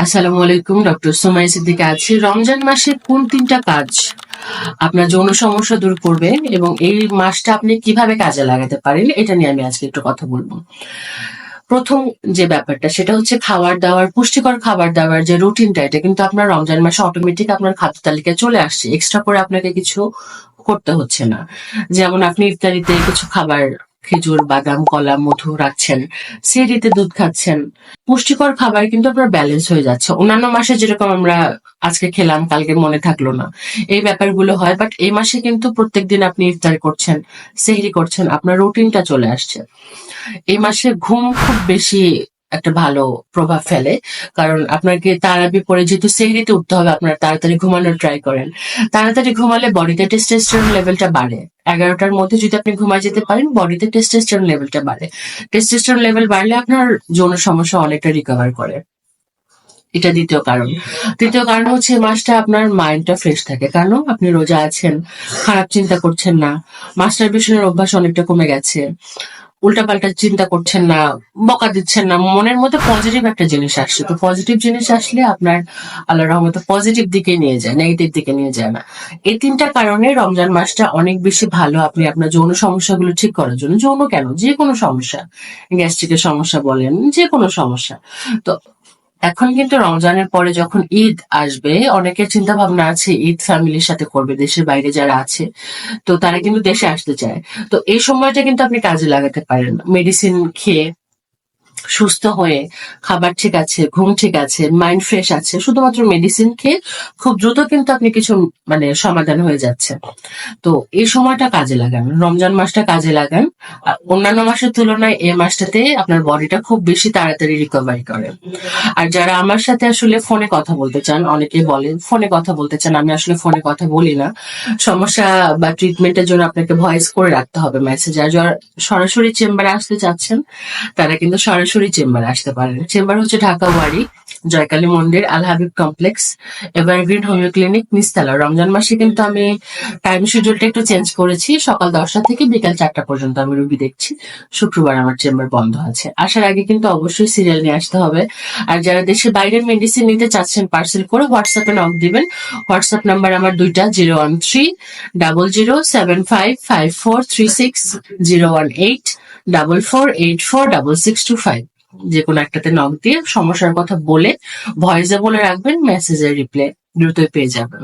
আসসালামু আলাইকুম, ডক্টর সুমাইয়া সিদ্দিকা আছি। রমজান মাসে কোন ৩টা কাজ আপনার যৌন সমস্যা দূর করবে এবং এই মাসটা আপনি কিভাবে কাজে লাগাতে পারেন, এটা নিয়ে আমি আজকে একটু কথা বলবো। প্রথম যে ব্যাপারটা সেটা হচ্ছে খাবার-দাবার, পুষ্টিকর খাবার-দাবার যে রুটিনটা, এটা কিন্তু আপনার রমজান মাসে অটোমেটিক আপনার খাদ্য তালিকায় চলে আসছে। এক্সট্রা করে আপনাকে কিছু করতে হচ্ছে না। যেমন আপনি ইফতারিতে কিছু খাবার, খেজুর, বাদাম, কলা, মধু রাখছেন, সেহরিতে দুধ খাচ্ছেন। পুষ্টিকর খাবার কিন্তু আপনার ব্যালেন্স হয়ে যাচ্ছে। অন্যান্য মাসে যেরকম আমরা আজকে খেলাম কালকে মনে থাকলো না, এই ব্যাপারগুলো হয়, বাট এই মাসে কিন্তু প্রত্যেকদিন আপনি ইফতারি করছেন, সেহরি করছেন, আপনার রুটিনটা চলে আসছে। এই মাসে ঘুম খুব বেশি একটা ভালো প্রভাব ফেলে, কারণ আপনাকে তারাবি পরে যেহেতু সেহরিতে উঠতে হবে, আপনারা তাড়াতাড়ি ঘুমানোর ট্রাই করেন। তাড়াতাড়ি ঘুমালে বডিতে টেস্টোস্টেরন লেভেলটা বাড়ে। 11টার মধ্যে যদি আপনি ঘুমায় যেতে পারেন, বডিতে টেস্টোস্টেরন লেভেলটা বাড়ে। টেস্টোস্টেরন লেভেল বাড়লে আপনার যৌন সমস্যা অনেকটা রিকভার করে। এটা দ্বিতীয় কারণ। তৃতীয় কারণ হচ্ছে এই মাসটা আপনার মাইন্ডটা ফ্রেশ থাকে, কারণ আপনি রোজা আছেন, খারাপ চিন্তা করছেন না, মাস্টারবেশনের অভ্যাস অনেকটা কমে গেছে, উল্টাপাল্টা চিন্তা করছেন না, বকা দিচ্ছেন না, মনের মধ্যে পজিটিভ একটা জিনিস আসছে। তো পজিটিভ জিনিস আসলে আপনার আল্লাহর রহমতে পজিটিভ দিকে নিয়ে যায়, নেগেটিভ দিকে নিয়ে যায় না। এই ৩টা কারণে রমজান মাসটা অনেক বেশি ভালো আপনি আপনার যৌন সমস্যাগুলো ঠিক করার জন্য। যৌন কেন, যে কোনো সমস্যা, গ্যাস্ট্রিকের সমস্যা বলেন, যে কোনো সমস্যা। তো এখন কিন্তু রমজানের পরে যখন ঈদ আসবে, অনেকের চিন্তা ভাবনা আছে ঈদ ফ্যামিলির সাথে করবে, দেশের বাইরে যারা আছে, তো তারা কিন্তু দেশে আসতে চায়। তো এই সময়টা কিন্তু আপনি কাজে লাগাতে পারেন। মেডিসিন খেয়ে সুস্থ হয়ে, খাবার ঠিক আছে, ঘুম ঠিক আছে, মাইন্ড ফ্রেশ আছে, শুধুমাত্র মেডিসিন খেয়ে খুব দ্রুত কিন্তু আপনি কিছু সমাধান হয়ে যাচ্ছে। তো এই সময়টা কাজে লাগান, রমজান মাসটা কাজে লাগান। অন্যান্য মাসের তুলনায় এই মাসটাতে আপনার বডিটা খুব বেশি তাড়াতাড়ি রিকভারি করে। আর যারা আমার সাথে আসলে ফোনে কথা বলতে চান, অনেকেই বলেন ফোনে কথা বলতে চান, আমি আসলে ফোনে কথা বলি না। সমস্যা বা ট্রিটমেন্টের জন্য আপনাকে ভয়েস করে রাখতে হবে মেসেজ। আর যারা সরাসরি চেম্বারে আসতে চাচ্ছেন, তারা কিন্তু সরাসরি চেম্বারে আসতে পারেন। চেম্বার হচ্ছে Dhaka Wari, Joykali Mandir, Al Habib complex, evergreen homeo clinic, নিস্তালা। রমজান মাসে কিন্তু আমি টাইম শিডিউলটা একটু চেঞ্জ করেছি, সকাল 10টা থেকে বিকাল 4টা পর্যন্ত আমি রোগী দেখছি। শুক্রবার আমার চেম্বার বন্ধ আছে। আসার আগে কিন্তু অবশ্যই সিরিয়াল নিয়ে আসতে হবে। আর যারা দেশের বাইরের মেডিসিন নিতে চাচ্ছেন পার্সেল করে হোয়াটসঅ্যাপে নক দিবেন। হোয়াটসঅ্যাপ নাম্বার আমার দুইটা, 01300755436, 01844846625। যে কোনো একটাতে নক দিয়ে সমস্যার কথা বলে ভয়েসে বলে রাখবেন, মেসেজের রিপ্লাই দ্রুতই পেয়ে যাবেন।